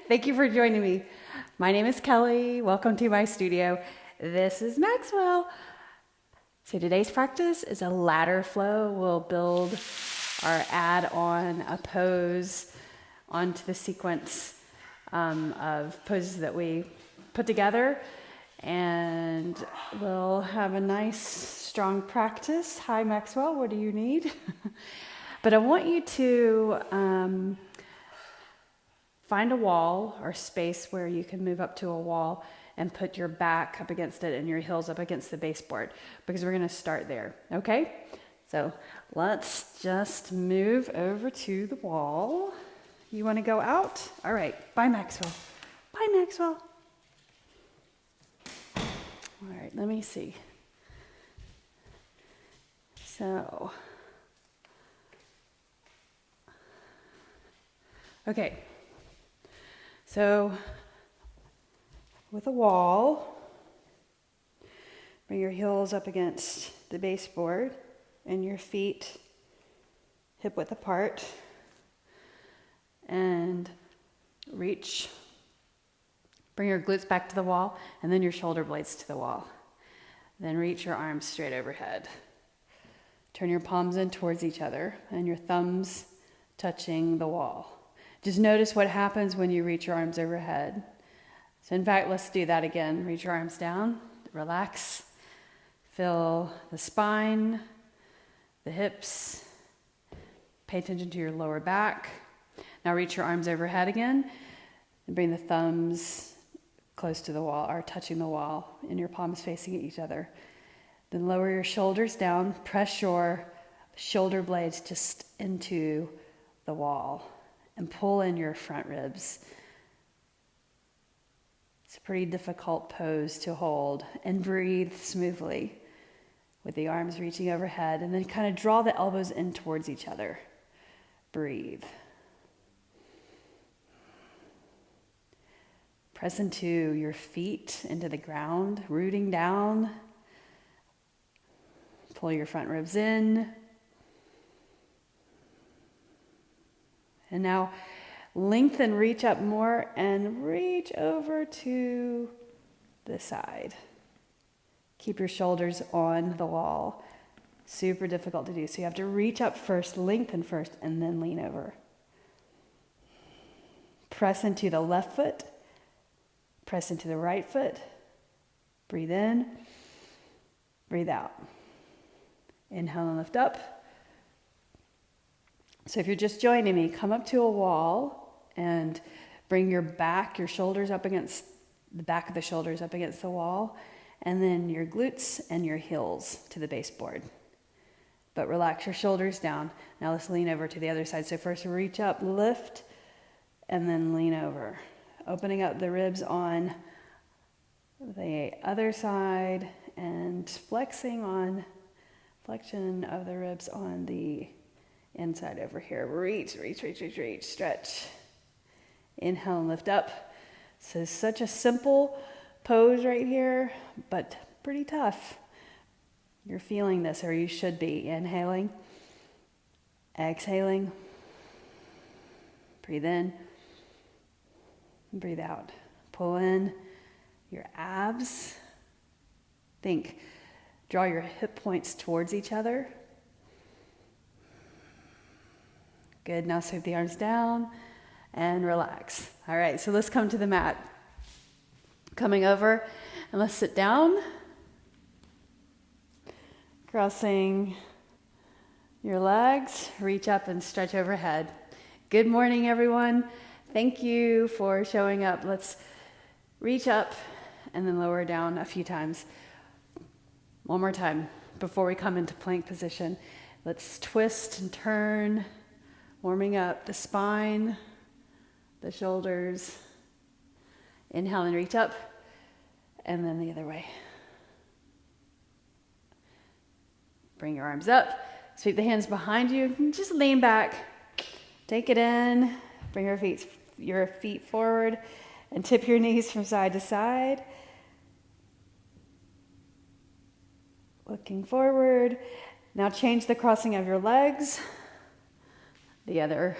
Thank you for joining me. My name is Kelly. Welcome to my studio. This is Maxwell. So today's practice is a ladder flow. We'll build or add on a pose onto the sequence of poses that we put together, and we'll have a nice strong practice. Hi Maxwell, what do you need? But I want you to find a wall or space where you can move up to a wall and put your back up against it and your heels up against the baseboard, because we're going to start there. Okay, so let's just move over to the wall. You want to go out? All right. Bye, Maxwell. Bye, Maxwell. All right, let me see. So, okay. So, with a wall, bring your heels up against the baseboard and your feet hip width apart, and reach. Bring your glutes back to the wall and then your shoulder blades to the wall. Then reach your arms straight overhead. Turn your palms in towards each other and your thumbs touching the wall. Just notice what happens when you reach your arms overhead. So in fact, let's do that again. Reach your arms down, relax. Feel the spine, the hips. Pay attention to your lower back. Now reach your arms overhead again and bring the thumbs close to the wall, or touching the wall, and your palms facing each other. Then lower your shoulders down, press your shoulder blades just into the wall and pull in your front ribs. It's a pretty difficult pose to hold, and breathe smoothly with the arms reaching overhead, and then kind of draw the elbows in towards each other. Breathe. Press into your feet into the ground, rooting down. Pull your front ribs in. And now lengthen, reach up more, and reach over to the side. Keep your shoulders on the wall. Super difficult to do. So you have to reach up first, lengthen first, and then lean over. Press into the left foot. Press into the right foot. Breathe in. Breathe out. Inhale and lift up. So if you're just joining me, come up to a wall and bring your back, your shoulders up against the back of the shoulders up against the wall, and then your glutes and your heels to the baseboard. But relax your shoulders down. Now let's lean over to the other side. So first reach up, lift, and then lean over. Opening up the ribs on the other side and flexion of the ribs on the inside over here. Reach, stretch. Inhale and lift up. So such a simple pose right here, but pretty tough. You're feeling this, or you should be. Inhaling, exhaling. Breathe in, breathe out. Pull in your abs. Think. Draw your hip points towards each other. Good. Now sweep the arms down and relax. All right, so let's come to the mat. Coming over, and let's sit down. Crossing your legs, reach up and stretch overhead. Good morning, everyone. Thank you for showing up. Let's reach up and then lower down a few times. One more time before we come into plank position. Let's twist and turn, warming up the spine, the shoulders. Inhale and reach up, and then the other way. Bring your arms up, sweep the hands behind you, and just lean back. Take it in, bring your feet forward, and tip your knees from side to side. Looking forward. Now change the crossing of your legs. The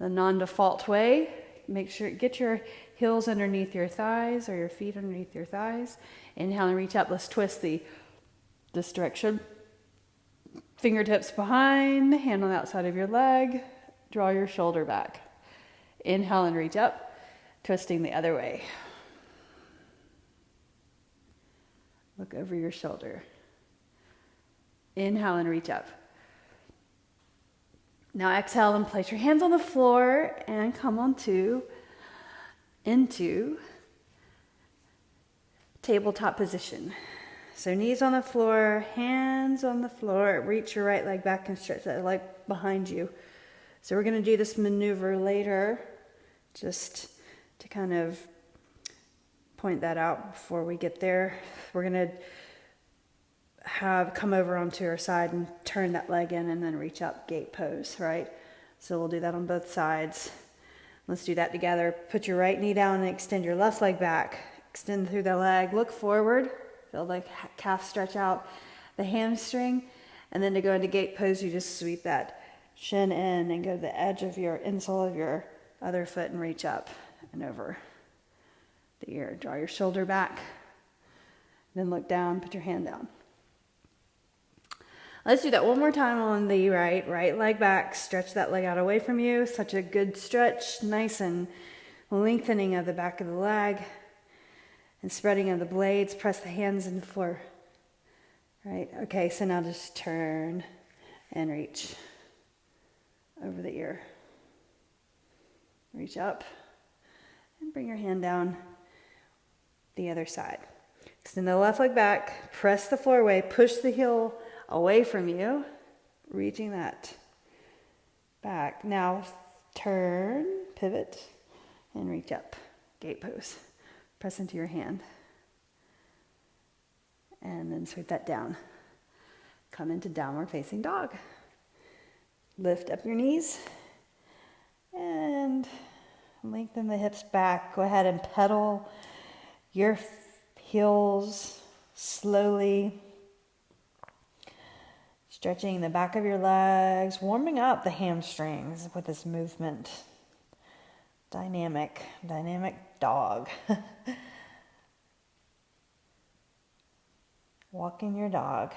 non-default way. make sure, get your heels underneath your thighs or your feet underneath your thighs. Inhale and reach up. Let's twist this direction. Fingertips behind, hand on the outside of your leg. Draw your shoulder back. Inhale and reach up, twisting the other way. Look over your shoulder. Inhale and reach up. Now exhale and place your hands on the floor and come into tabletop position. So knees on the floor, hands on the floor, reach your right leg back and stretch that leg behind you. So we're going to do this maneuver later, just to kind of point that out before we get there. We're going to come over onto our side and turn that leg in and then reach up, gate pose, right? So we'll do that on both sides. Let's do that together. Put your right knee down and extend your left leg back. Extend through the leg, look forward, feel the calf stretch out, the hamstring, and then to go into gate pose, you just sweep that shin in and go to the edge of your insole of your other foot and reach up and over the ear. Draw your shoulder back, then look down, put your hand down. Let's do that one more time on the right leg back. Stretch that leg out away from you. Such a good stretch, nice and lengthening of the back of the leg and spreading of the blades. Press the hands into the floor. Right, okay, so now just turn and reach over the ear. Reach up and bring your hand down the other side. Extend the left leg back, press the floor away, push the heel away from you, reaching that back. Now turn, pivot, and reach up. Gate pose. Press into your hand. And then sweep that down. Come into downward facing dog. Lift up your knees and lengthen the hips back. Go ahead and pedal your heels slowly. Stretching the back of your legs, warming up the hamstrings with this movement. Dynamic dog. Walking your dog.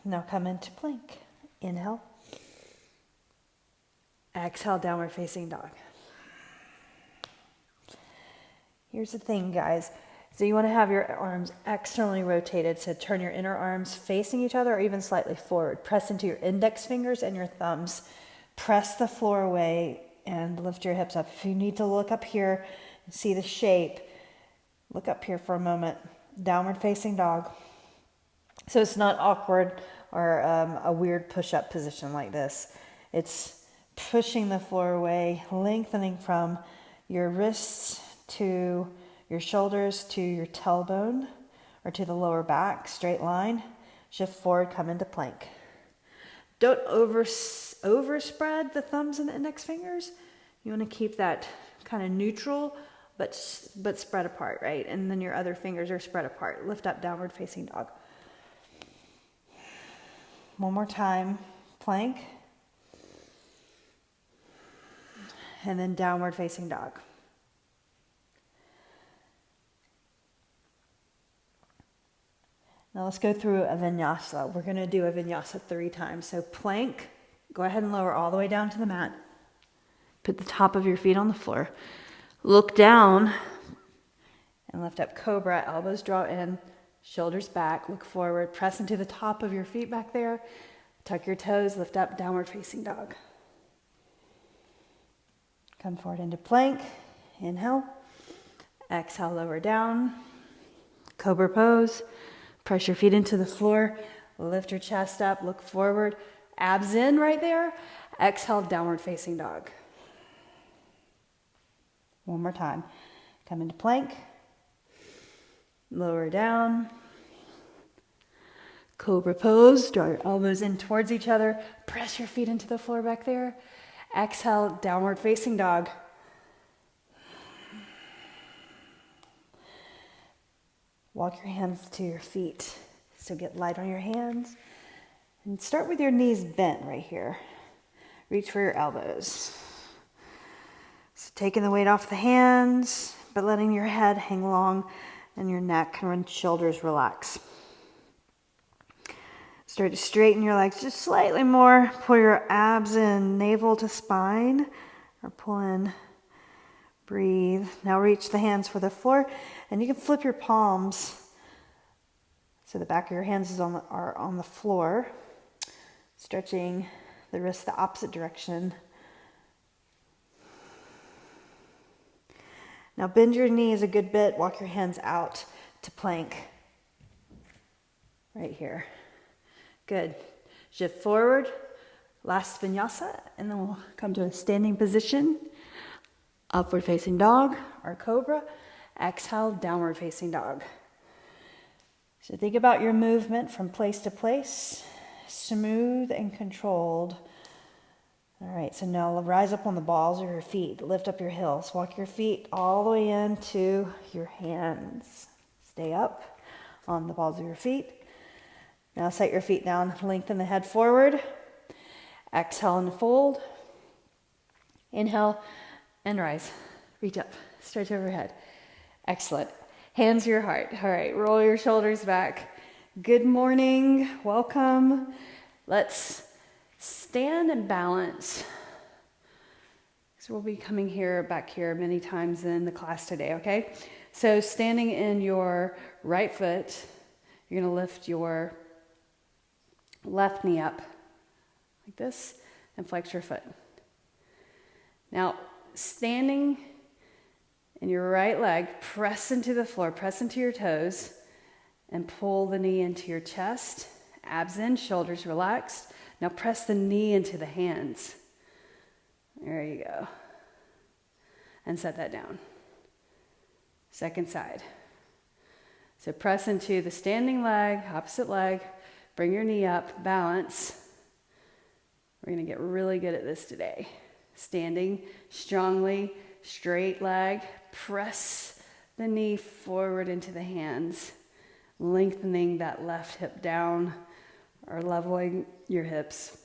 Now come into plank. Inhale. Exhale, downward facing dog. Here's the thing, guys. So you want to have your arms externally rotated. So turn your inner arms facing each other or even slightly forward. Press into your index fingers and your thumbs. Press the floor away and lift your hips up. If you need to look up here and see the shape, look up here for a moment. Downward facing dog. So it's not awkward or a weird push-up position like this. It's pushing the floor away, lengthening from your wrists to your shoulders to your tailbone or to the lower back, straight line. Shift forward, come into plank. Don't overspread the thumbs and the index fingers. You want to keep that kind of neutral, but spread apart, right? And then your other fingers are spread apart. Lift up, downward facing dog. One more time, plank. And then downward facing dog. Now let's go through a vinyasa. We're going to do a vinyasa 3 times. So plank, go ahead and lower all the way down to the mat. Put the top of your feet on the floor. Look down and lift up cobra. Elbows draw in, shoulders back. Look forward. Press into the top of your feet back there. Tuck your toes. Lift up, downward facing dog. Come forward into plank. Inhale. Exhale, lower down. Cobra pose. Press your feet into the floor. Lift your chest up. Look forward. Abs in right there. Exhale, downward facing dog. One more time. Come into plank. Lower down. Cobra pose. Draw your elbows in towards each other. Press your feet into the floor back there. Exhale, downward facing dog. Walk your hands to your feet. So get light on your hands. And start with your knees bent right here. Reach for your elbows. So taking the weight off the hands, but letting your head hang long and your neck and shoulders relax. Start to straighten your legs just slightly more. Pull your abs in, navel to spine, or pull in, breathe. Now reach the hands for the floor, and you can flip your palms so the back of your hands are on the floor, stretching the wrists the opposite direction. Now bend your knees a good bit, walk your hands out to plank. Right here. Good. Shift forward, last vinyasa, and then we'll come to a standing position. Upward facing dog or cobra. Exhale, downward facing dog. So think about your movement from place to place, smooth and controlled. All right, so now rise up on the balls of your feet. Lift up your heels. Walk your feet all the way into your hands. Stay up on the balls of your feet. Now set your feet down. Lengthen the head forward. Exhale and fold. Inhale and rise. Reach up. Stretch overhead. Excellent. Hands to your heart. All right, roll your shoulders back. Good morning. Welcome. Let's stand and balance. So we'll be coming back here many times in the class today, okay? So standing in your right foot, you're going to lift your left knee up like this and flex your foot. Now, standing in your right leg, press into the floor, press into your toes, and pull the knee into your chest. Abs in, shoulders relaxed. Now press the knee into the hands. There you go. And set that down. Second side. So press into the standing leg, opposite leg. Bring your knee up, balance. We're going to get really good at this today. Standing strongly, straight leg. Press the knee forward into the hands, lengthening that left hip down or leveling your hips.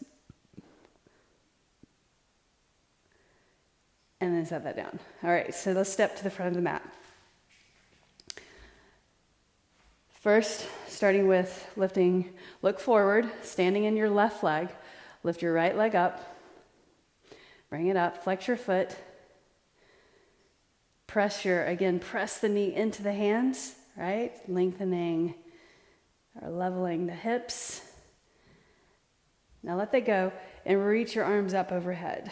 And then set that down. All right, so let's step to the front of the mat. First, starting with lifting, look forward, standing in your left leg. Lift your right leg up. Bring it up, flex your foot. Press the knee into the hands, right? Lengthening or leveling the hips. Now let that go and reach your arms up overhead.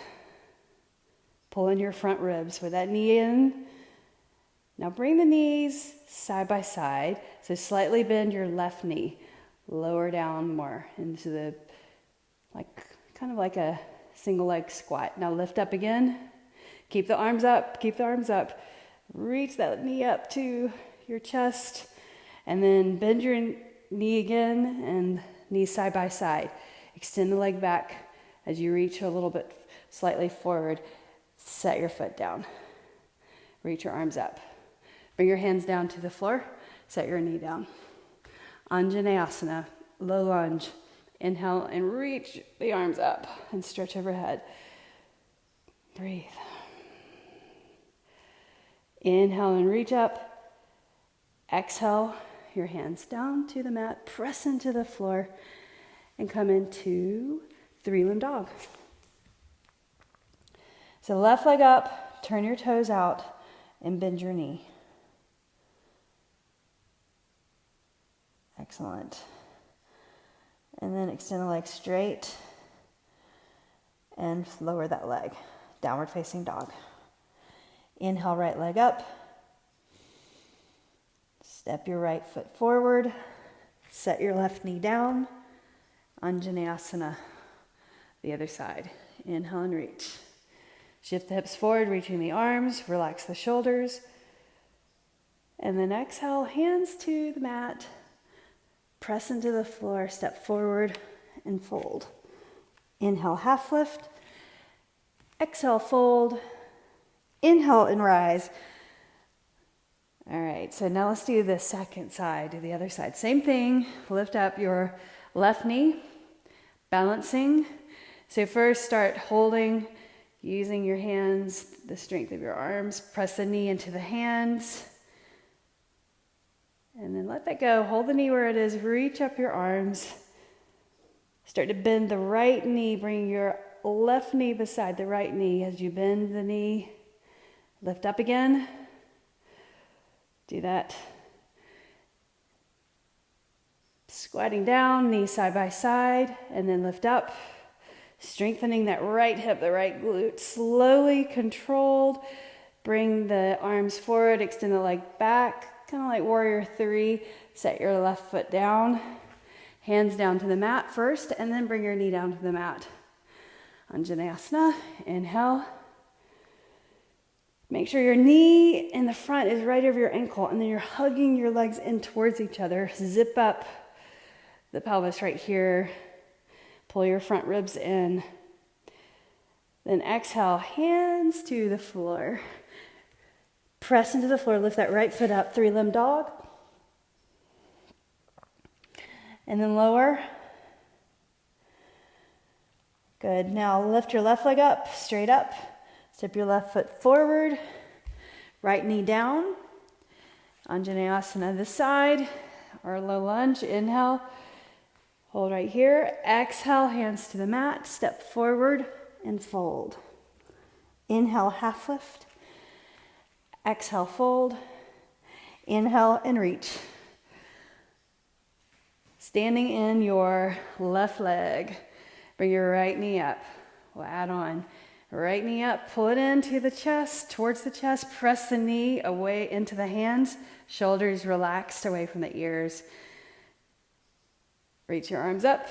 Pull in your front ribs with that knee in. Now bring the knees side by side. So slightly bend your left knee. Lower down more into the, kind of like a single leg squat. Now lift up again. Keep the arms up, Reach that knee up to your chest, and then bend your knee again and knees side by side. Extend the leg back as you reach a little bit slightly forward. Set your foot down. Reach your arms up. Bring your hands down to the floor. Set your knee down. Anjaneyasana, low lunge. Inhale and reach the arms up and stretch overhead. Breathe. Inhale and reach up. Exhale, your hands down to the mat. Press into the floor and come into three-limb dog. So left leg up, turn your toes out, and bend your knee. Excellent. And then extend the leg straight and lower that leg. Downward facing dog. Inhale, right leg up. Step your right foot forward. Set your left knee down. Anjaneyasana. The other side. Inhale and reach. Shift the hips forward, reaching the arms. Relax the shoulders. And then exhale, hands to the mat. Press into the floor, step forward and fold. Inhale, half lift. Exhale, fold. Inhale and rise. All right, so now let's do the second side, do the other side. Same thing, lift up your left knee, balancing. So first start holding Using your hands, the strength of your arms, press the knee into the hands. And then let that go. Hold the knee where it is. Reach up your arms. Start to bend the right knee. Bring your left knee beside the right knee. As you bend the knee, lift up again. Do that. Squatting down, knee side by side, and then lift up. Strengthening that right hip, the right glute. Slowly, controlled. Bring the arms forward, extend the leg back, kind of like warrior 3. Set your left foot down. Hands down to the mat first, and then bring your knee down to the mat. Anjaneyasana, inhale. Make sure your knee in the front is right over your ankle, and then you're hugging your legs in towards each other. Zip up the pelvis right here. Pull your front ribs in. Then exhale, hands to the floor. Press into the floor, lift that right foot up, 3-limb dog. And then lower. Good. Now lift your left leg up, straight up. Step your left foot forward. Right knee down. Anjaneyasana this side, or low lunge. Inhale. Hold right here. Exhale, hands to the mat. Step forward and fold. Inhale, half lift. Exhale, fold. Inhale and reach. Standing in your left leg. Bring your right knee up. We'll add on. Right knee up. Pull it into the chest, towards the chest. Press the knee away into the hands. Shoulders relaxed away from the ears. Reach your arms up.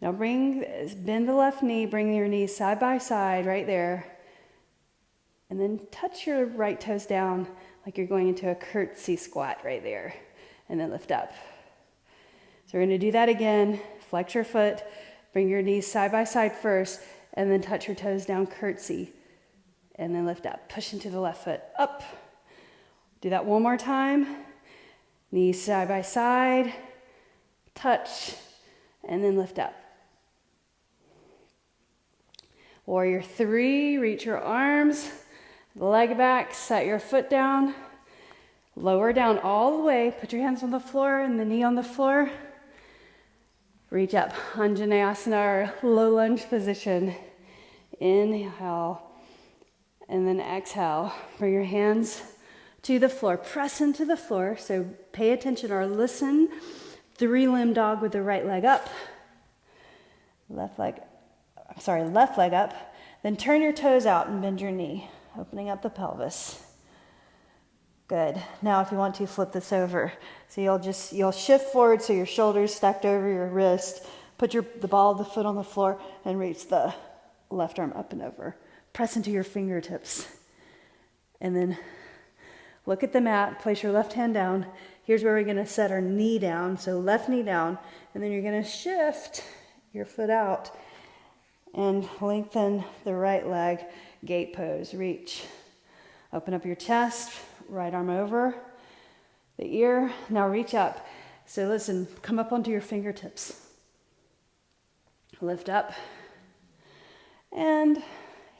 Now bend the left knee, bring your knees side by side right there. And then touch your right toes down like you're going into a curtsy squat right there. And then lift up. So we're going to do that again. Flex your foot, bring your knees side by side first, and then touch your toes down, curtsy. And then lift up. Push into the left foot, up. Do that one more time. Knees side by side. Touch, and then lift up. Warrior 3, reach your arms, leg back, set your foot down, lower down all the way, put your hands on the floor and the knee on the floor. Reach up, Anjaneyasana, or low lunge position. Inhale, and then exhale. Bring your hands to the floor, press into the floor, so pay attention or listen. 3-limb dog with the right leg up. Left leg up. Then turn your toes out and bend your knee, opening up the pelvis. Good. Now if you want to, flip this over. So you'll shift forward so your shoulders stacked over your wrist. Put the ball of the foot on the floor and reach the left arm up and over. Press into your fingertips. And then look at the mat, place your left hand down. Here's where we're going to set our knee down. So left knee down, and then you're going to shift your foot out and lengthen the right leg, gate pose, reach. Open up your chest, right arm over the ear. Now reach up. So listen, come up onto your fingertips. Lift up. And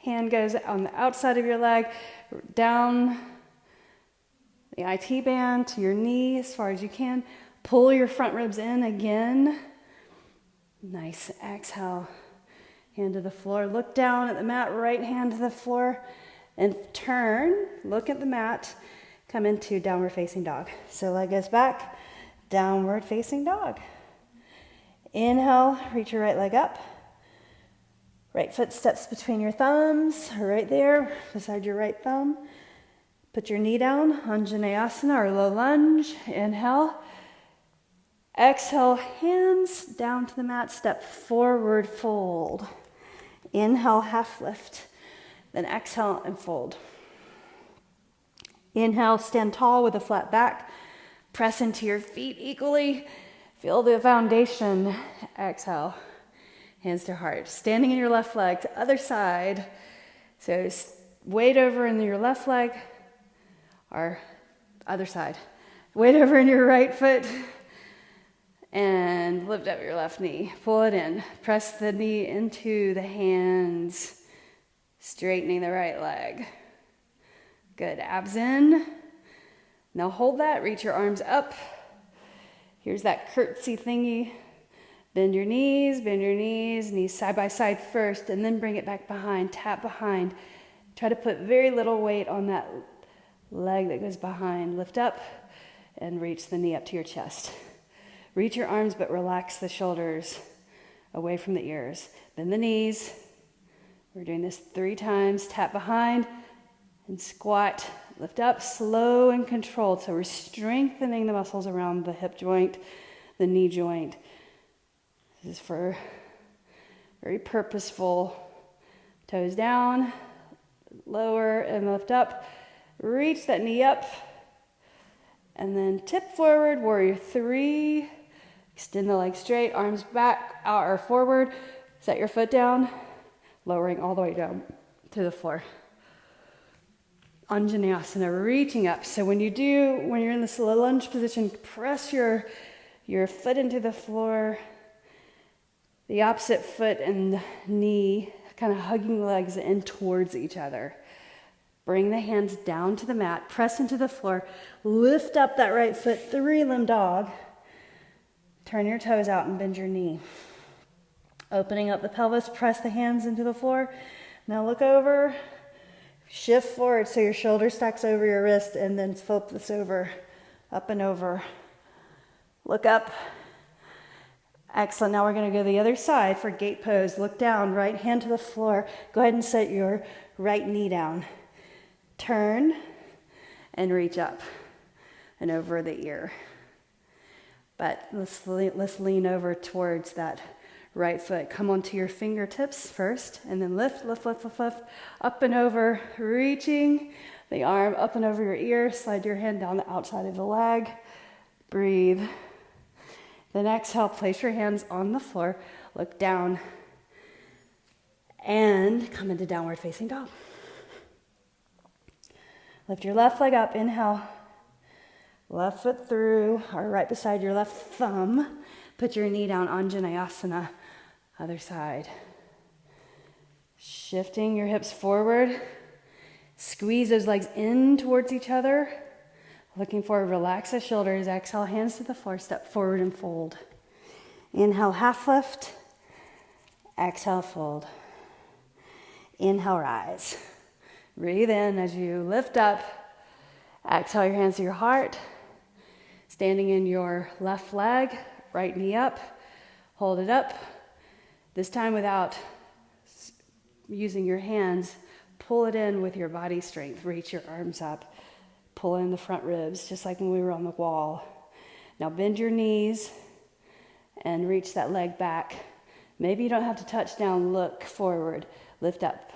hand goes on the outside of your leg, down the IT band to your knee as far as you can. Pull your front ribs in again. Nice. Exhale. Hand to the floor. Look down at the mat. Right hand to the floor. And turn. Look at the mat. Come into downward facing dog. So leg goes back. Downward facing dog. Inhale. Reach your right leg up. Right foot steps between your thumbs. Right there. Beside your right thumb. Put your knee down, Anjaneyasana or low lunge. Inhale. Exhale, hands down to the mat. Step forward, fold. Inhale, half lift. Then exhale and fold. Inhale, stand tall with a flat back. Press into your feet equally. Feel the foundation. Exhale, hands to heart. Standing in your left leg to other side. So weight over in your left leg. Or other side. Weight over in your right foot. And lift up your left knee. Pull it in. Press the knee into the hands. Straightening the right leg. Good, abs in. Now hold that, reach your arms up. Here's that curtsy thingy. Bend your knees, knees side by side first, and then bring it back behind, tap behind. Try to put very little weight on that leg that goes behind. Lift up and reach the knee up to your chest. Reach your arms, but relax the shoulders away from the ears. Bend the knees. We're doing this 3 times. Tap behind and squat. Lift up, slow and controlled. So we're strengthening the muscles around the hip joint, the knee joint. This is for very purposeful. Toes down, lower and lift up. Reach that knee up. And then tip forward, warrior 3. Extend the legs straight, arms back, out or forward. Set your foot down, lowering all the way down to the floor. Anjaneyasana, reaching up. So when you're in this lunge position, press your foot into the floor. The opposite foot and knee kind of hugging the legs in towards each other. Bring the hands down to the mat, press into the floor, lift up that right foot, 3-limb dog. Turn your toes out and bend your knee. Opening up the pelvis, press the hands into the floor. Now look over, shift forward so your shoulder stacks over your wrist, and then flip this over, up and over. Look up. Excellent. Now we're going to go the other side for gate pose. Look down, right hand to the floor. Go ahead and set your right knee down. Turn and reach up and over the ear. But let's lean over towards that right foot. Come onto your fingertips first, and then lift, up and over, reaching the arm up and over your ear. Slide your hand down the outside of the leg. Breathe. Then exhale, place your hands on the floor, look down, and come into downward facing dog. Lift your left leg up, inhale, left foot through, or right beside your left thumb. Put your knee down, Anjaneyasana, other side. Shifting your hips forward, squeeze those legs in towards each other. Looking forward, relax the shoulders. Exhale, hands to the floor, step forward and fold. Inhale, half lift. Exhale, fold. Inhale, rise. Breathe in as you lift up. Exhale, your hands to your heart. Standing in your left leg, right knee up. Hold it up. This time without using your hands, pull it in with your body strength. Reach your arms up. Pull in the front ribs, just like when we were on the wall. Now bend your knees and reach that leg back. Maybe you don't have to touch down, look forward. Lift up,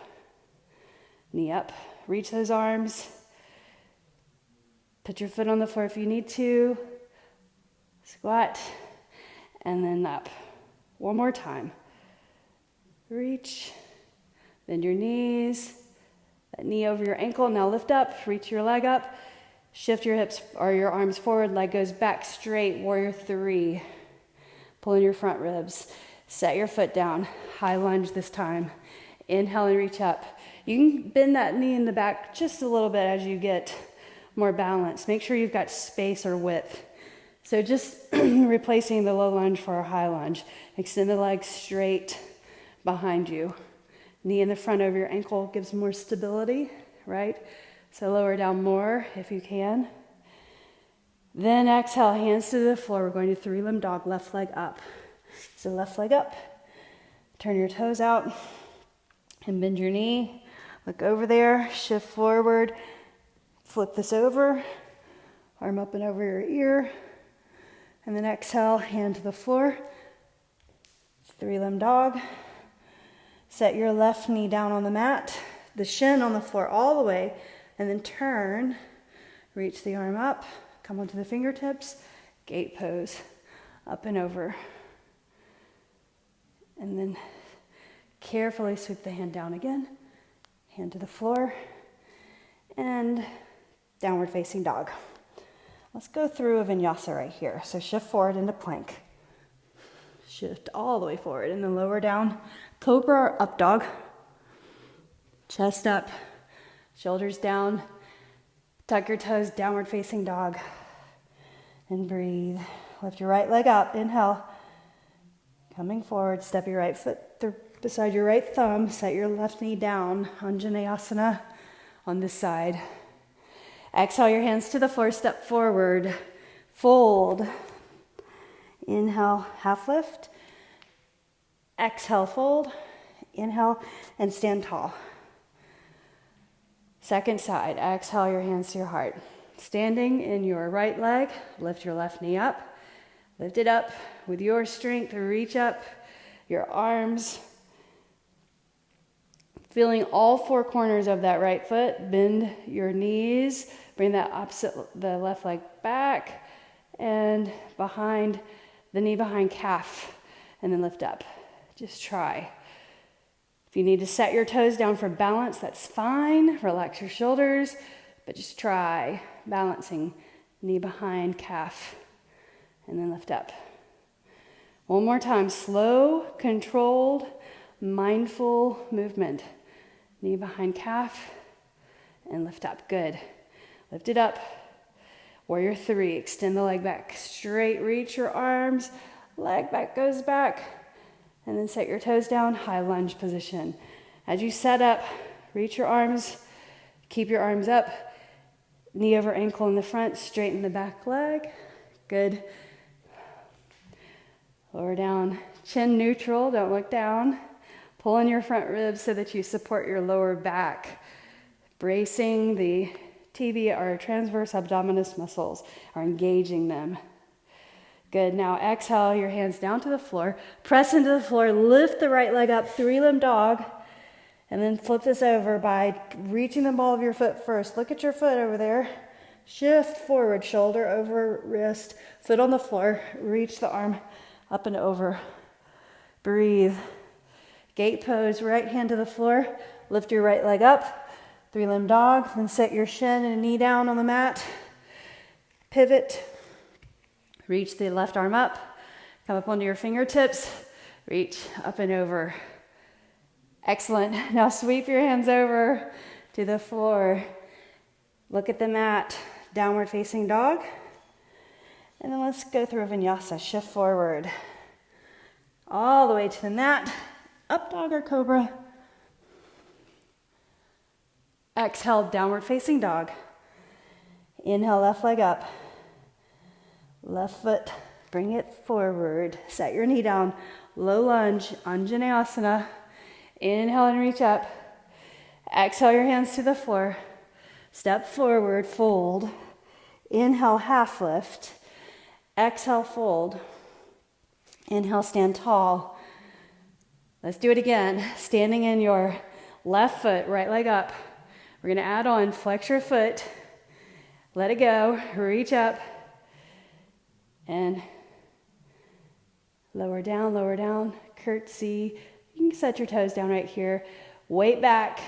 knee up. Reach those arms. Put your foot on the floor if you need to. Squat, and then up. One more time. Reach, bend your knees. That knee over your ankle. Now lift up, reach your leg up. Shift your hips or your arms forward, leg goes back straight, warrior 3. Pull in your front ribs. Set your foot down, high lunge this time. Inhale and reach up. You can bend that knee in the back just a little bit as you get more balance. Make sure you've got space or width. So just replacing the low lunge for a high lunge. Extend the legs straight behind you. Knee in the front of your ankle gives more stability, right? So lower down more if you can. Then exhale, hands to the floor. We're going to 3-limb dog, left leg up. So left leg up. Turn your toes out and bend your knee. Look over there, shift forward. Flip this over. Arm up and over your ear. And then exhale, hand to the floor. 3-limb dog. Set your left knee down on the mat, the shin on the floor all the way, and then turn, reach the arm up, come onto the fingertips, gate pose, up and over. And then carefully sweep the hand down again, hand to the floor, and downward facing dog. Let's go through a vinyasa right here. So shift forward into plank. Shift all the way forward, and then lower down, cobra or up dog. Chest up, shoulders down. Tuck your toes, downward facing dog. And breathe. Lift your right leg up, inhale. Coming forward, step your right foot beside your right thumb, set your left knee down, Anjaneyasana on this side. Exhale your hands to the floor, step forward, fold. Inhale, half lift. Exhale, fold. Inhale, and stand tall. Second side, exhale your hands to your heart. Standing in your right leg, lift your left knee up. Lift it up with your strength, reach up your arms. Feeling all four corners of that right foot, bend your knees, bring the left leg back and behind the knee behind calf, and then lift up. Just try. If you need to set your toes down for balance, that's fine. Relax your shoulders, but just try balancing knee behind calf, and then lift up. One more time, slow, controlled, mindful movement. Knee behind calf, and lift up. Good. Lift it up. Warrior 3, extend the leg back. Straight, reach your arms, leg back goes back, and then set your toes down, high lunge position. As you set up, reach your arms, keep your arms up, knee over ankle in the front, straighten the back leg. Good. Lower down, chin neutral, don't look down. Pull in your front ribs so that you support your lower back. Bracing the TV or transverse abdominis muscles, are engaging them. Good, now exhale your hands down to the floor. Press into the floor, lift the right leg up, three-limb dog. And then flip this over by reaching the ball of your foot first. Look at your foot over there. Shift forward, shoulder over wrist, foot on the floor. Reach the arm up and over. Breathe. Gate pose, right hand to the floor. Lift your right leg up. Three-limb dog. Then set your shin and knee down on the mat. Pivot. Reach the left arm up. Come up onto your fingertips. Reach up and over. Excellent. Now sweep your hands over to the floor. Look at the mat. Downward facing dog. And then let's go through a vinyasa. Shift forward. All the way to the mat. Up dog or cobra. Exhale, downward facing dog. Inhale, left leg up. Left foot, bring it forward. Set your knee down. Low lunge, Anjaneyasana. Inhale and reach up. Exhale your hands to the floor. Step forward, fold. Inhale, half lift. Exhale, fold. Inhale, stand tall. Let's do it again. Standing in your left foot, right leg up. We're going to add on, flex your foot. Let it go. Reach up. And lower down, curtsy. You can set your toes down right here. Weight back,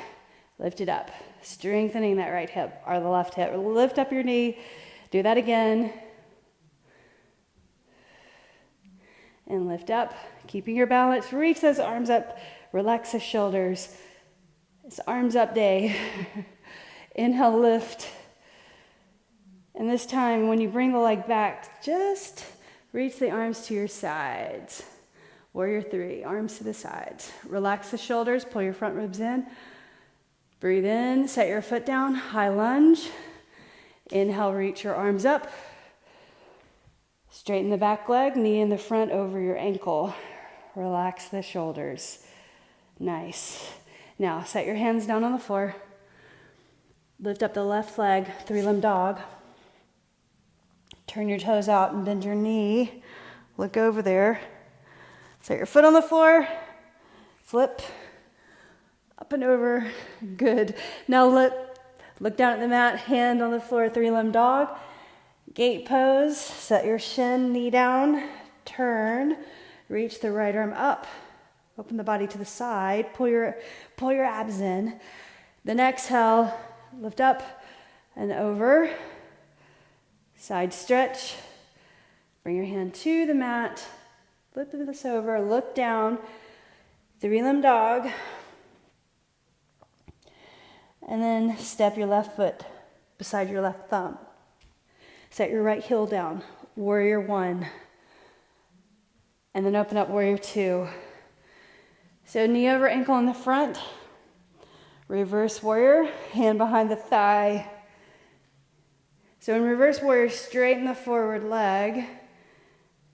lift it up. Strengthening that right hip or the left hip. Lift up your knee. Do that again. And lift up, keeping your balance. Reach those arms up. Relax the shoulders. It's arms up day. Inhale, lift. And this time, when you bring the leg back, just reach the arms to your sides. Warrior 3, arms to the sides. Relax the shoulders, pull your front ribs in. Breathe in, set your foot down, high lunge. Inhale, reach your arms up. Straighten the back leg, knee in the front over your ankle. Relax the shoulders. Nice. Now, set your hands down on the floor. Lift up the left leg, three-limb dog. Turn your toes out and bend your knee. Look over there. Set your foot on the floor. Flip. Up and over. Good. Now look down at the mat, hand on the floor, three-limb dog. Gate pose. Set your shin, knee down. Turn. Reach the right arm up. Open the body to the side. Pull your abs in. Then exhale. Lift up and over. Side stretch. Bring your hand to the mat. Flip this over. Look down. Three-limb dog. And then step your left foot beside your left thumb. Set your right heel down, warrior one. And then open up warrior two. So knee over ankle in the front. Reverse warrior, hand behind the thigh. So in reverse warrior, straighten the forward leg.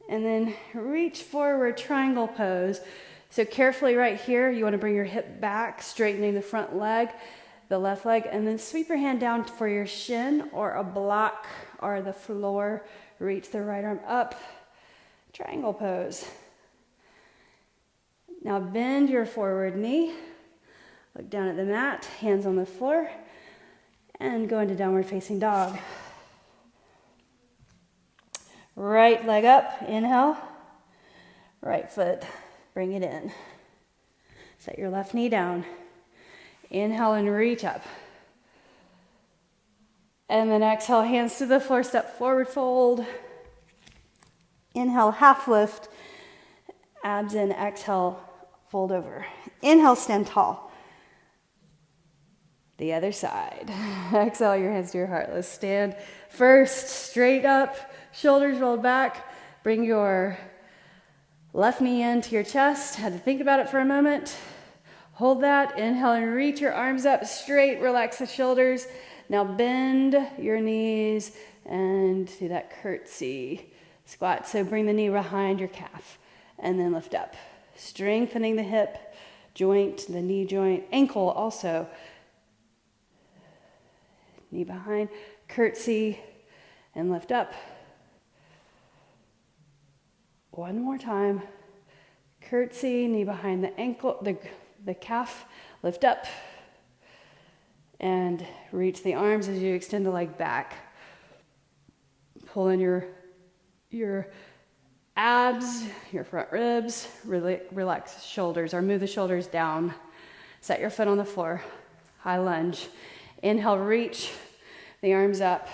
And then reach forward, triangle pose. So carefully right here, you want to bring your hip back, straightening the front leg, the left leg, and then sweep your hand down for your shin or a block or the floor. Reach the right arm up, triangle pose. Now bend your forward knee, look down at the mat, hands on the floor, and go into downward facing dog. Right leg up, inhale, right foot, bring it in. Set your left knee down. Inhale and reach up. And then exhale, hands to the floor, step forward, fold. Inhale, half lift, abs in, exhale, fold over. Inhale, stand tall. The other side. Exhale, your hands to your heart. Let's stand first, straight up, shoulders rolled back. Bring your left knee into your chest. Had to think about it for a moment. Hold that. Inhale and reach your arms up straight. Relax the shoulders. Now bend your knees and do that curtsy squat. So bring the knee behind your calf and then lift up. Strengthening the hip joint, the knee joint, ankle also. Knee behind, curtsy, and lift up. One more time. Curtsy, knee behind the ankle, the calf, lift up. And reach the arms as you extend the leg back. Pull in your abs, your front ribs, relax shoulders or move the shoulders down. Set your foot on the floor, high lunge. Inhale, reach the arms up.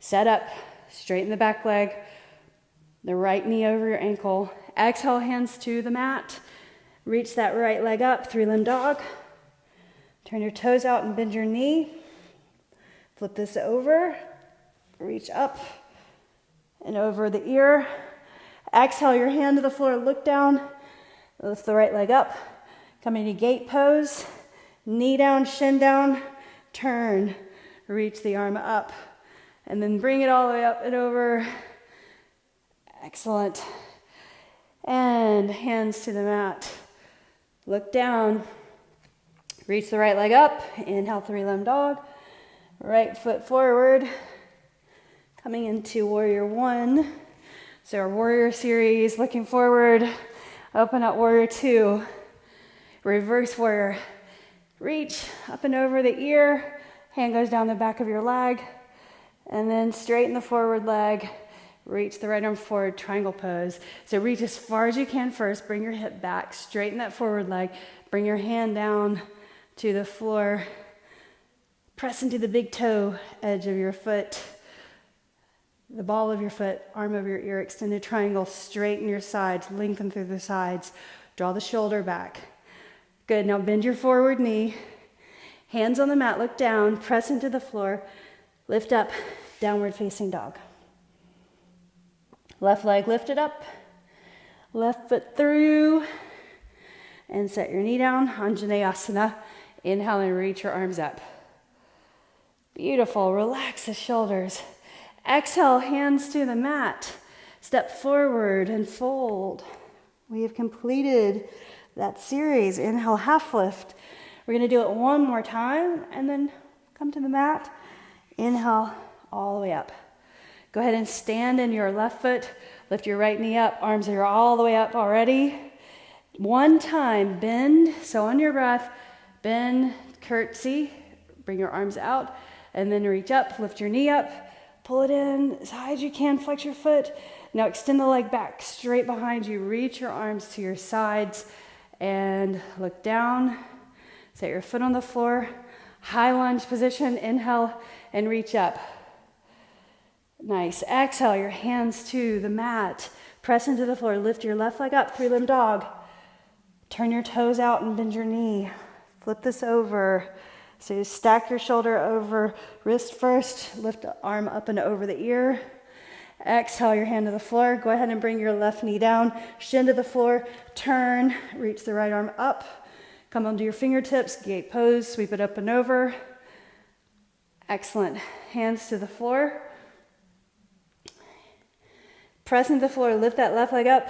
Set up, straighten the back leg, the right knee over your ankle. Exhale, hands to the mat. Reach that right leg up, three-limb dog. Turn your toes out and bend your knee. Flip this over, reach up and over the ear. Exhale, your hand to the floor, look down, lift the right leg up. Come into gate pose, knee down, shin down, turn, reach the arm up, and then bring it all the way up and over. Excellent. And hands to the mat. Look down, reach the right leg up, inhale, three-limb dog, right foot forward, coming into warrior one. So our warrior series, looking forward, open up warrior two, reverse warrior, reach up and over the ear, hand goes down the back of your leg, and then straighten the forward leg, reach the right arm forward, triangle pose. So reach as far as you can first, bring your hip back, straighten that forward leg, bring your hand down to the floor, press into the big toe edge of your foot, the ball of your foot, arm over your ear, extended triangle, straighten your sides, lengthen through the sides, draw the shoulder back. Good, now bend your forward knee, hands on the mat, look down, press into the floor, lift up, downward facing dog. Left leg lifted up, left foot through, and set your knee down, Anjaneyasana. Inhale and reach your arms up. Beautiful, relax the shoulders. Exhale, hands to the mat. Step forward and fold. We have completed that series. Inhale, half lift. We're gonna do it one more time and then come to the mat. Inhale, all the way up. Go ahead and stand in your left foot. Lift your right knee up. Arms are all the way up already. One time, bend. So on your breath, bend, curtsy. Bring your arms out and then reach up. Lift your knee up. Pull it in as high as you can, flex your foot. Now extend the leg back straight behind you. Reach your arms to your sides and look down. Set your foot on the floor. High lunge position, inhale and reach up. Nice. Exhale, your hands to the mat. Press into the floor. Lift your left leg up, three-limb dog. Turn your toes out and bend your knee. Flip this over. So you stack your shoulder over wrist first, lift the arm up and over the ear. Exhale your hand to the floor. Go ahead and bring your left knee down, shin to the floor, turn, reach the right arm up, come onto your fingertips, gate pose, sweep it up and over. Excellent. Hands to the floor. Press into the floor, lift that left leg up.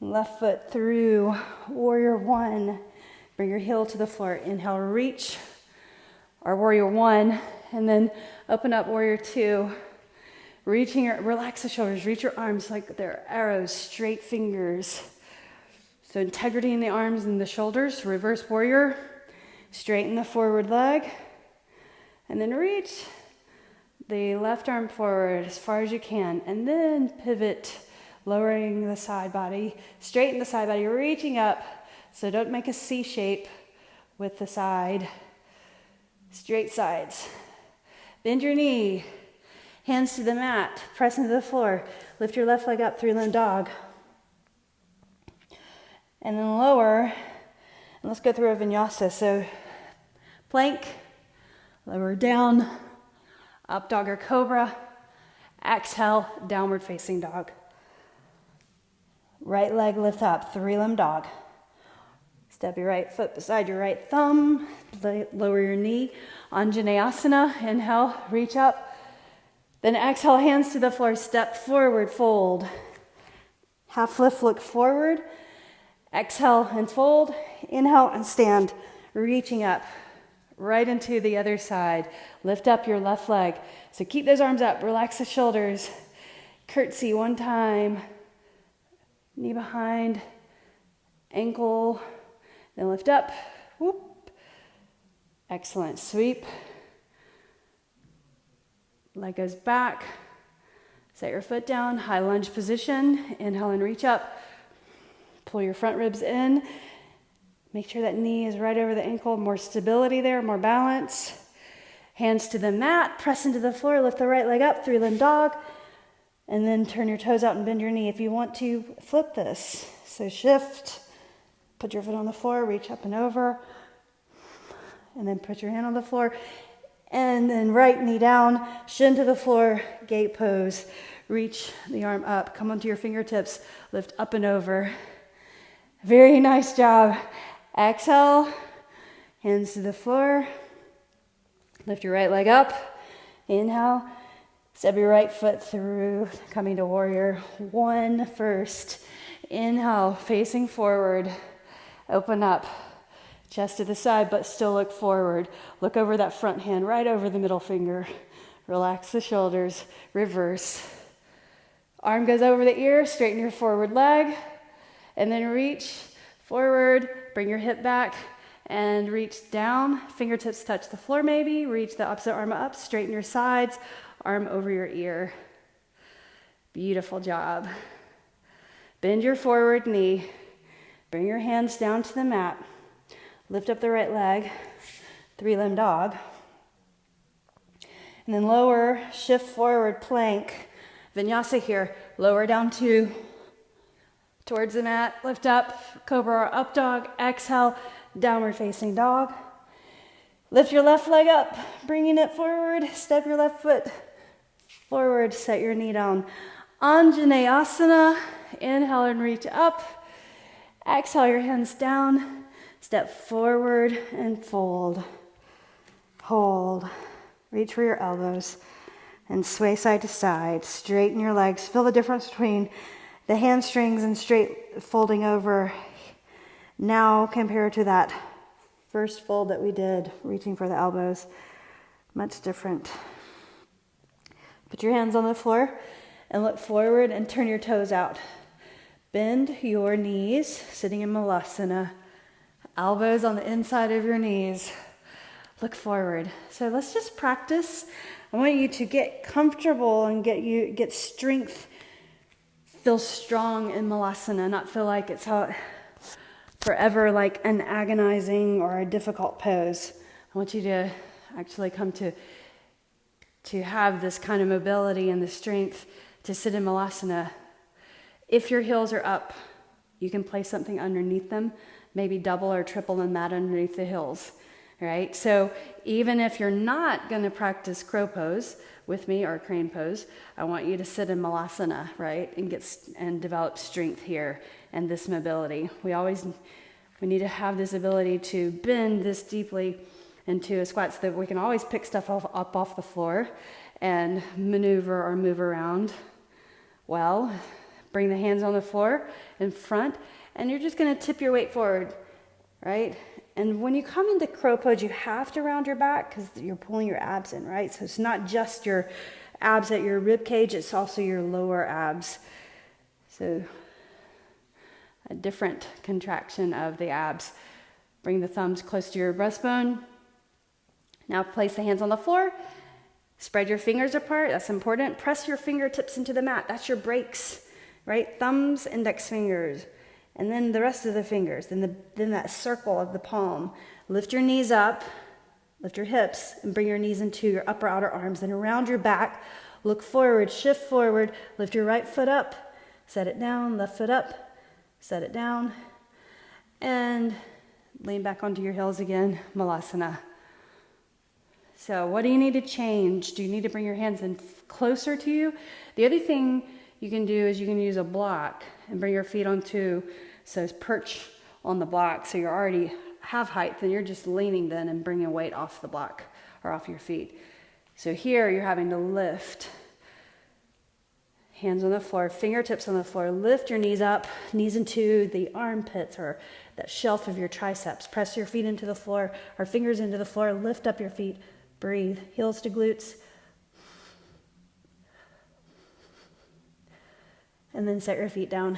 Left foot through, warrior one. Bring your heel to the floor. Inhale, reach, or warrior one, and then open up warrior two. Relax the shoulders, reach your arms like they're arrows, straight fingers. So integrity in the arms and the shoulders. Reverse warrior, straighten the forward leg, and then reach the left arm forward as far as you can, and then pivot, lowering the side body, straighten the side body, reaching up, so don't make a C shape with the side, straight sides. Bend your knee, hands to the mat, press into the floor, lift your left leg up, three-limb dog, and then lower, and let's go through a vinyasa. So plank, lower down, up dog or cobra, exhale, downward facing dog. Right leg lift up, three-limb dog. Step your right foot beside your right thumb, lower your knee, Anjaneyasana, inhale, reach up. Then exhale, hands to the floor, step forward, fold. Half lift, look forward. Exhale and fold, inhale and stand, reaching up. Right into the other side. Lift up your left leg. So keep those arms up, relax the shoulders. Curtsy one time. Knee behind, ankle, then lift up. Whoop. Excellent. Sweep. Leg goes back. Set your foot down, high lunge position. Inhale and reach up. Pull your front ribs in. Make sure that knee is right over the ankle. More stability there, more balance. Hands to the mat, press into the floor, lift the right leg up, three-limb dog, and then turn your toes out and bend your knee. If you want to flip this, so shift, put your foot on the floor, reach up and over, and then put your hand on the floor, and then right knee down, shin to the floor, gate pose. Reach the arm up, come onto your fingertips, lift up and over. Very nice job. Exhale, hands to the floor. Lift your right leg up. Inhale, step your right foot through, coming to warrior one first. Inhale, facing forward. Open up, chest to the side, but still look forward. Look over that front hand, right over the middle finger. Relax the shoulders, reverse. Arm goes over the ear, straighten your forward leg, and then reach forward, bring your hip back, and reach down. Fingertips touch the floor maybe. Reach the opposite arm up, straighten your sides, arm over your ear. Beautiful job. Bend your forward knee. Bring your hands down to the mat. Lift up the right leg, three-limb dog. And then lower, shift forward, plank. Vinyasa here. Lower down towards the mat, lift up, cobra or up dog, exhale, downward facing dog. Lift your left leg up, bringing it forward, step your left foot forward, set your knee down. Anjaneyasana, inhale and reach up, exhale your hands down, step forward and fold. Hold, reach for your elbows and sway side to side, straighten your legs, feel the difference between the hamstrings and straight folding over. Now compare to that first fold that we did, reaching for the elbows. Much different. Put your hands on the floor and look forward and turn your toes out. Bend your knees, sitting in Malasana. Elbows on the inside of your knees. Look forward. So let's just practice. I want you to get comfortable and get strength. Feel strong in Malasana, not feel like it's forever like an agonizing or a difficult pose. I want you to actually come to have this kind of mobility and the strength to sit in Malasana. If your heels are up, you can place something underneath them, maybe double or triple the mat underneath the heels. right? So even if you're not going to practice crow pose with me or crane pose, I want you to sit in malasana, right? And develop strength here and this mobility. We need to have this ability to bend this deeply into a squat so that we can always pick stuff up off the floor and maneuver or move around well. Bring the hands on the floor in front, and you're just going to tip your weight forward, right? And when you come into crow pose, you have to round your back because you're pulling your abs in, right? So it's not just your abs at your rib cage, it's also your lower abs. So a different contraction of the abs. Bring the thumbs close to your breastbone. Now place the hands on the floor. Spread your fingers apart. That's important. Press your fingertips into the mat. That's your brakes, right? Thumbs, index fingers. And then the rest of the fingers, then that circle of the palm. Lift your knees up, lift your hips, and bring your knees into your upper outer arms. Then around your back, look forward, shift forward, lift your right foot up, set it down, left foot up, set it down, and lean back onto your heels again, malasana. So what do you need to change? Do you need to bring your hands in closer to you? The other thing you can do is you can use a block and bring your feet onto, so perch on the block so you already have height, then you're just leaning then and bringing weight off the block or off your feet. So here you're having to lift. Hands on the floor, fingertips on the floor, lift your knees up, knees into the armpits or that shelf of your triceps. Press your feet into the floor or fingers into the floor, lift up your feet, breathe, heels to glutes. And then set your feet down.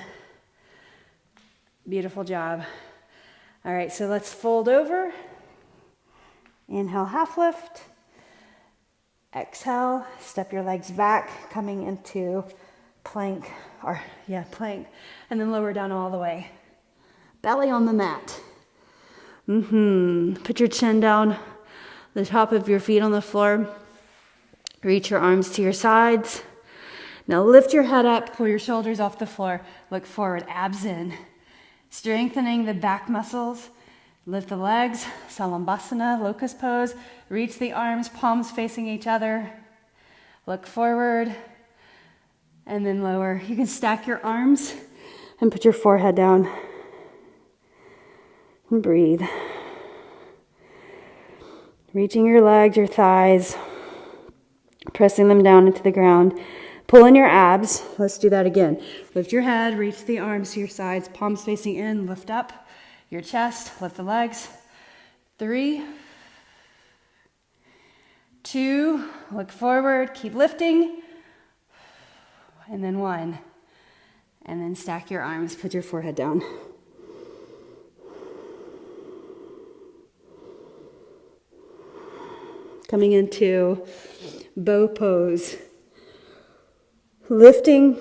Beautiful job. All right, so let's fold over. Inhale, half lift. Exhale, step your legs back, coming into plank, plank. And then lower down all the way. Belly on the mat. Put your chin down, the top of your feet on the floor. Reach your arms to your sides. Now lift your head up, pull your shoulders off the floor, look forward, abs in. Strengthening the back muscles. Lift the legs, Salambhasana, locust pose. Reach the arms, palms facing each other. Look forward, and then lower. You can stack your arms and put your forehead down. And breathe. Reaching your legs, your thighs, pressing them down into the ground. Pull in your abs. Let's do that again. Lift your head, reach the arms to your sides, palms facing in, lift up your chest, lift the legs. 3, 2, look forward, keep lifting. And then 1. And then stack your arms, put your forehead down. Coming into bow pose. Lifting,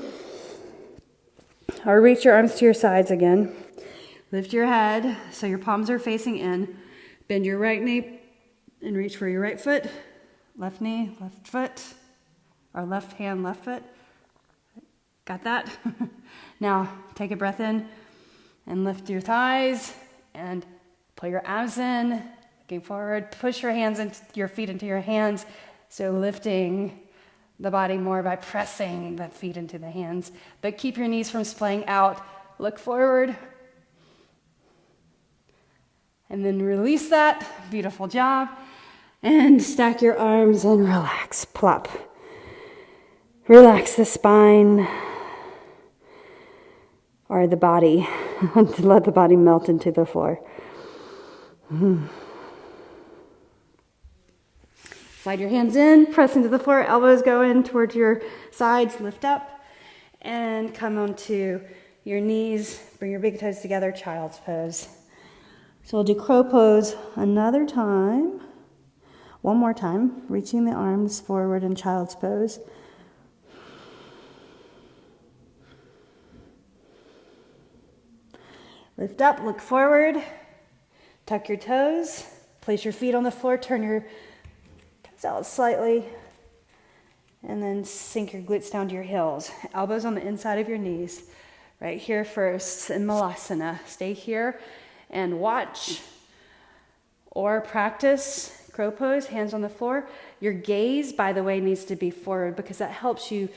or reach your arms to your sides again. Lift your head so your palms are facing in. Bend your right knee and reach for your right foot. Left knee, left foot, or left hand, left foot. Got that? Now take a breath in and lift your thighs and pull your abs in. Looking forward, push your feet into your hands. So lifting the body more by pressing the feet into the hands. But keep your knees from splaying out. Look forward. And then release that. Beautiful job. And stack your arms and relax. Plop. Relax the spine or the body. Let the body melt into the floor. Slide your hands in, press into the floor, elbows go in towards your sides, lift up, and come onto your knees. Bring your big toes together, child's pose. So we'll do crow pose another time. One more time, reaching the arms forward in child's pose. Lift up, look forward, tuck your toes, place your feet on the floor, turn your out slightly, and then sink your glutes down to your heels. Elbows on the inside of your knees. Right here first in malasana. Stay here and watch Or practice crow pose, hands on the floor. Your gaze, by the way, needs to be forward because that helps you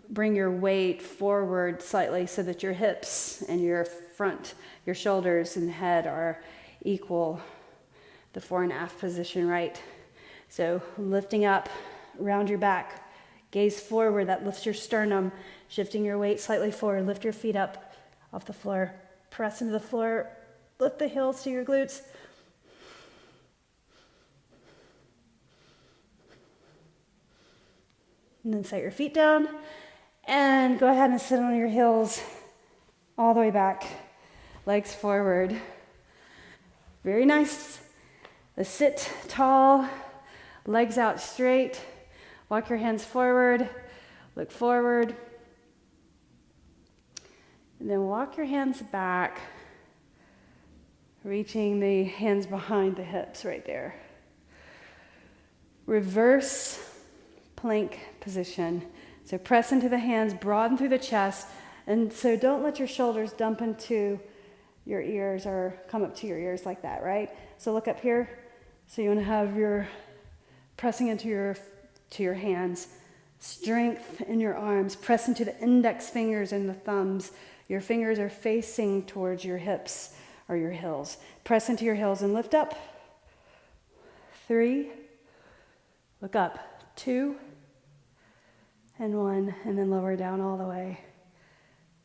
bring your weight forward slightly so that your hips and your front, your shoulders and head are equal, the fore and aft position, right? So lifting up around your back, gaze forward, that lifts your sternum, shifting your weight slightly forward, lift your feet up off the floor, press into the floor, lift the heels to your glutes. And then set your feet down and go ahead and sit on your heels all the way back, legs forward. Very nice. Let's sit tall, legs out straight. Walk your hands forward, look forward. And then walk your hands back, reaching the hands behind the hips right there. Reverse plank position. So press into the hands, broaden through the chest, and so don't let your shoulders dump into your ears or come up to your ears like that, right? So look up here. So you want to have your pressing into your hands, strength in your arms, press into the index fingers and the thumbs. Your fingers are facing towards your hips or your heels. Press into your heels and lift up. 3, look up. 2, and 1, and then lower down all the way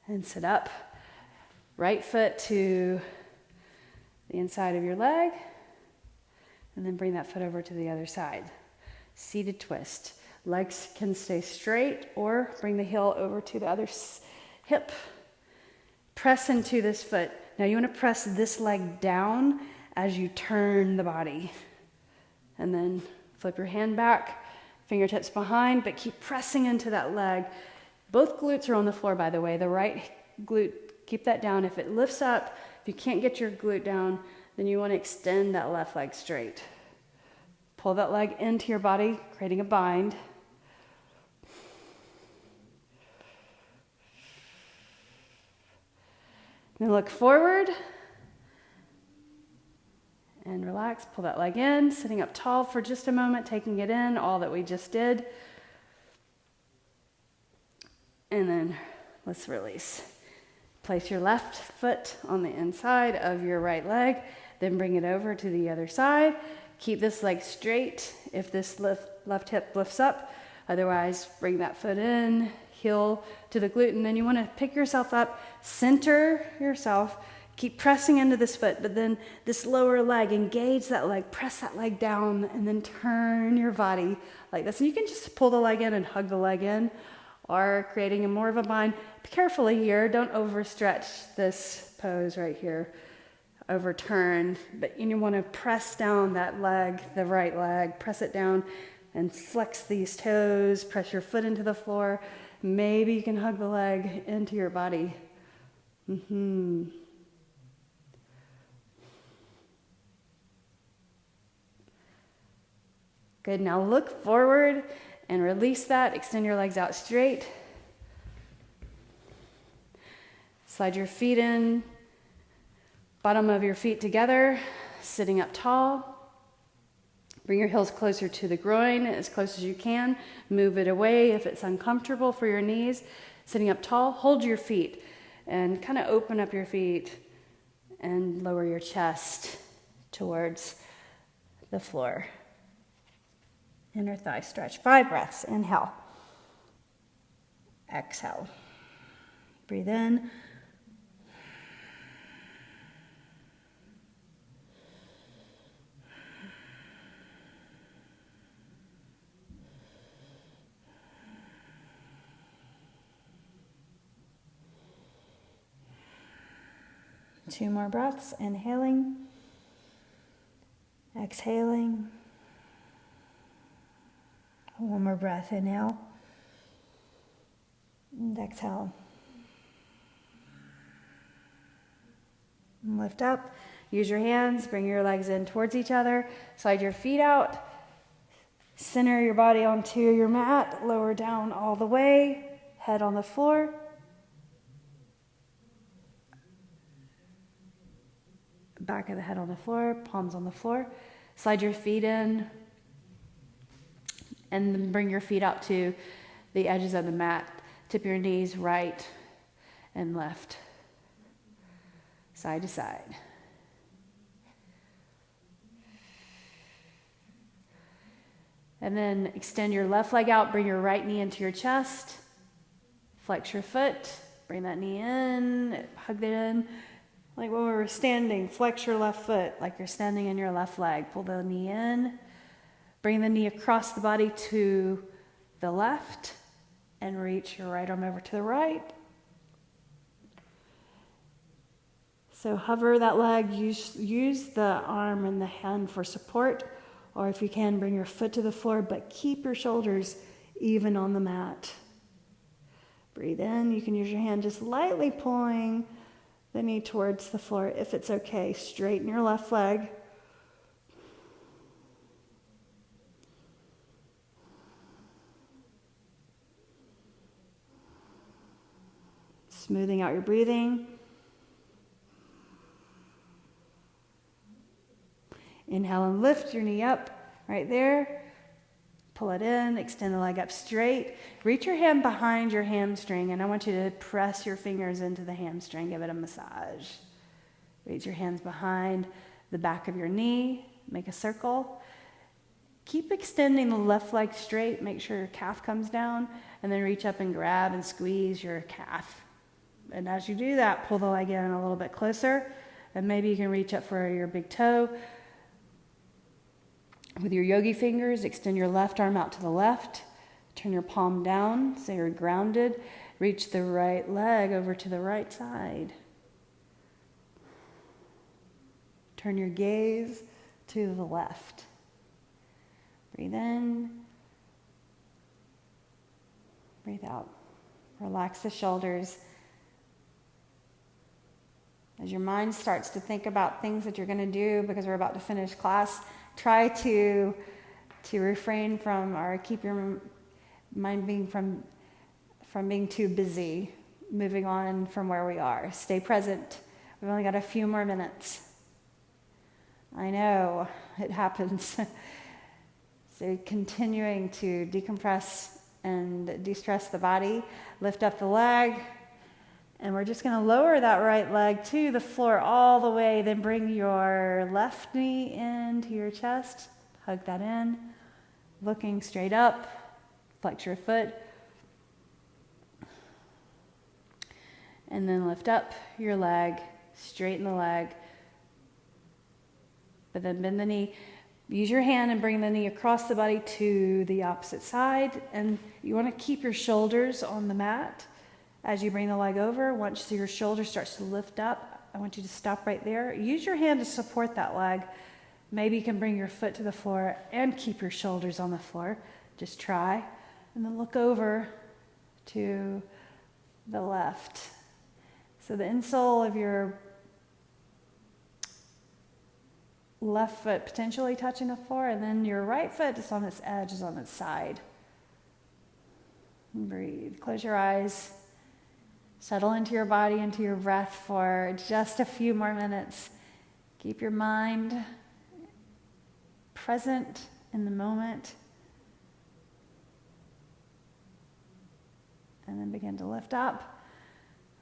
and sit up. Right foot to the inside of your leg, and then bring that foot over to the other side. Seated twist. Legs can stay straight or bring the heel over to the other hip. Press into this foot. Now you want to press this leg down as you turn the body. And then flip your hand back, fingertips behind, but keep pressing into that leg. Both glutes are on the floor, by the way. The right glute, keep that down. If it lifts up, if you can't get your glute down, then you want to extend that left leg straight. Pull that leg into your body, creating a bind. Then look forward and relax. Pull that leg in, sitting up tall for just a moment, taking it in, all that we just did. And then let's release. Place your left foot on the inside of your right leg, then bring it over to the other side. Keep this leg straight if this left hip lifts up. Otherwise, bring that foot in, heel to the glute, and then you want to pick yourself up, center yourself, keep pressing into this foot, but then this lower leg, engage that leg, press that leg down, and then turn your body like this. And you can just pull the leg in and hug the leg in, or creating a more of a bind. Be carefully here, don't overstretch this pose right here, overturn, but you want to press down that leg, the right leg, press it down and flex these toes, press your foot into the floor. Maybe you can hug the leg into your body. Good, now look forward and release that. Extend your legs out straight. Slide your feet in, bottom of your feet together, sitting up tall. Bring your heels closer to the groin, as close as you can. Move it away if it's uncomfortable for your knees. Sitting up tall, hold your feet and kind of open up your feet and lower your chest towards the floor. Inner thigh stretch. 5 breaths. Inhale. Exhale. Breathe in. Two more breaths. Inhaling. Exhaling. One more breath. Inhale. And exhale. And lift up. Use your hands. Bring your legs in towards each other. Slide your feet out. Center your body onto your mat. Lower down all the way. Head on the floor. back of the head on the floor, palms on the floor. Slide your feet in and then bring your feet out to the edges of the mat. Tip your knees right and left, side to side. And then extend your left leg out, bring your right knee into your chest, flex your foot, bring that knee in, hug it in. Like when we were standing, flex your left foot like you're standing in your left leg. Pull the knee in, bring the knee across the body to the left, and reach your right arm over to the right. So hover that leg, use the arm and the hand for support, or if you can, bring your foot to the floor, but keep your shoulders even on the mat. Breathe in. You can use your hand just lightly pulling the knee towards the floor if it's okay. Straighten your left leg. Smoothing out your breathing. Inhale and lift your knee up right there. Pull it in, extend the leg up straight. Reach your hand behind your hamstring, and I want you to press your fingers into the hamstring. Give it a massage. Reach your hands behind the back of your knee. Make a circle. Keep extending the left leg straight. Make sure your calf comes down, and then reach up and grab and squeeze your calf. And as you do that, pull the leg in a little bit closer, and maybe you can reach up for your big toe. With your yogi fingers, extend your left arm out to the left. Turn your palm down so you're grounded. Reach the right leg over to the right side. Turn your gaze to the left. Breathe in. Breathe out. Relax the shoulders. As your mind starts to think about things that you're going to do because we're about to finish class, try to refrain from or keep your mind being from being too busy, moving on from where we are. Stay present. We've only got a few more minutes. I know, it happens. So continuing to decompress and de-stress the body, lift up the leg, and we're just going to lower that right leg to the floor all the way, then bring your left knee into your chest, hug that in, looking straight up, flex your foot, and then lift up your leg, straighten the leg, but then bend the knee. Use your hand and bring the knee across the body to the opposite side, and you want to keep your shoulders on the mat. As you bring the leg over, once your shoulder starts to lift up, I want you to stop right there. Use your hand to support that leg. Maybe you can bring your foot to the floor and keep your shoulders on the floor. Just try. And then look over to the left. So the insole of your left foot potentially touching the floor, and then your right foot is on its edge, is on its side. And breathe. Close your eyes. Settle into your body, into your breath for just a few more minutes. Keep your mind present in the moment. And then begin to lift up.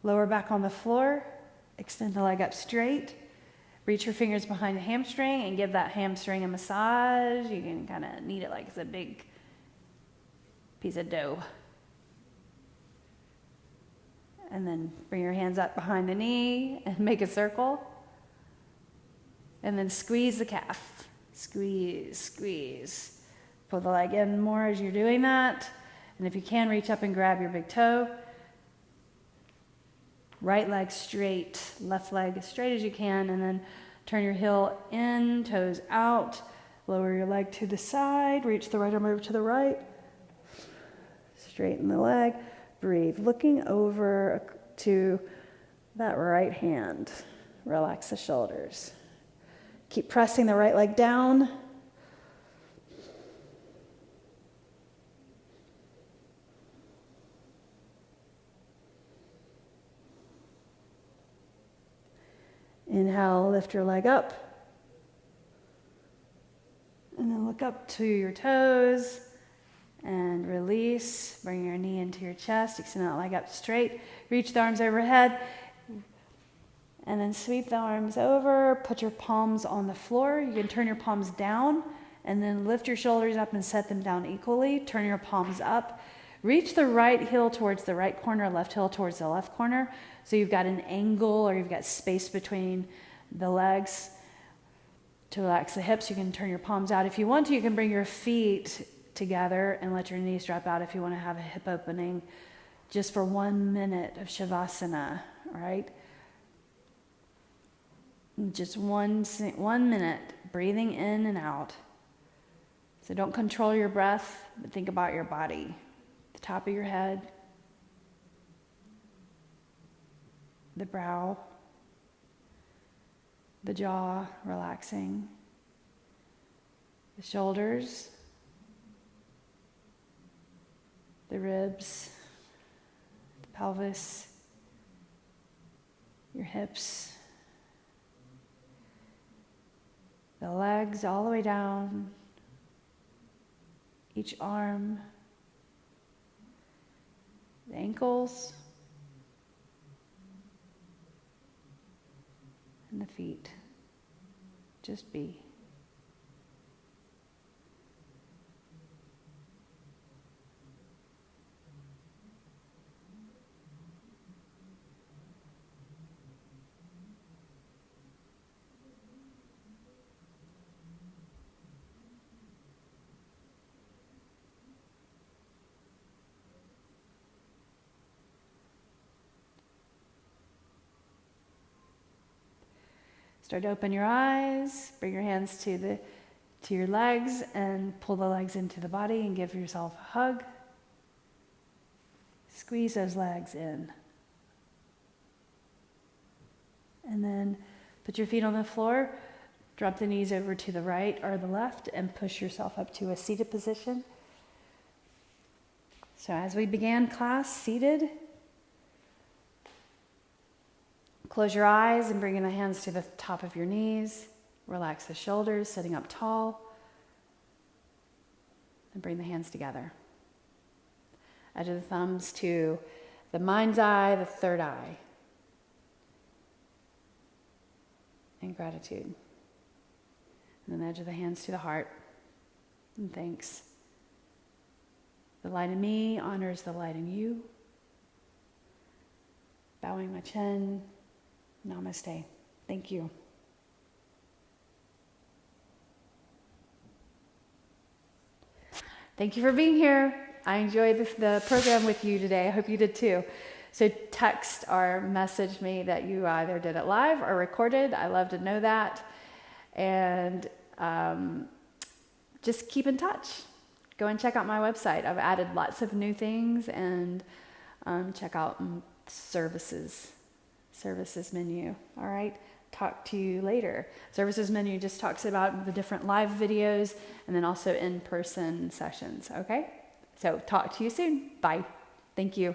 Lower back on the floor. Extend the leg up straight. Reach your fingers behind the hamstring and give that hamstring a massage. You can kind of knead it like it's a big piece of dough. And then bring your hands up behind the knee and make a circle. And then squeeze the calf. Squeeze, squeeze. Pull the leg in more as you're doing that. And if you can, reach up and grab your big toe. Right leg straight, left leg as straight as you can. And then turn your heel in, toes out. Lower your leg to the side. Reach the right arm over to the right. Straighten the leg. Breathe, looking over to that right hand. Relax the shoulders. Keep pressing the right leg down. Inhale, lift your leg up. And then look up to your toes and release. Bring your knee into your chest. Extend that leg up straight. Reach the arms overhead. And then sweep the arms over. Put your palms on the floor. You can turn your palms down and then lift your shoulders up and set them down equally. Turn your palms up. Reach the right heel towards the right corner, left heel towards the left corner. So you've got an angle or you've got space between the legs. To relax the hips, you can turn your palms out. If you want to, you can bring your feet together and let your knees drop out if you want to have a hip opening just for 1 minute of Shavasana, all right? Just one minute, breathing in and out. So don't control your breath, but think about your body. The top of your head, the brow, the jaw relaxing, the shoulders, the ribs, the pelvis, your hips, the legs all the way down, each arm, the ankles, and the feet. Just be. Start to open your eyes, bring your hands to your legs and pull the legs into the body and give yourself a hug. Squeeze those legs in. And then put your feet on the floor, drop the knees over to the right or the left and push yourself up to a seated position. So as we began class, seated, close your eyes and bring the hands to the top of your knees. Relax the shoulders, sitting up tall. And bring the hands together. Edge of the thumbs to the mind's eye, the third eye. And gratitude. And then edge of the hands to the heart. And thanks. The light in me honors the light in you. Bowing my chin. Namaste. Thank you. Thank you for being here. I enjoyed the program with you today. I hope you did too. So text or message me that you either did it live or recorded. I love to know that. And just keep in touch. Go and check out my website. I've added lots of new things and check out services menu. All right. Talk to you later. Services menu just talks about the different live videos and then also in-person sessions. Okay. So talk to you soon. Bye. Thank you.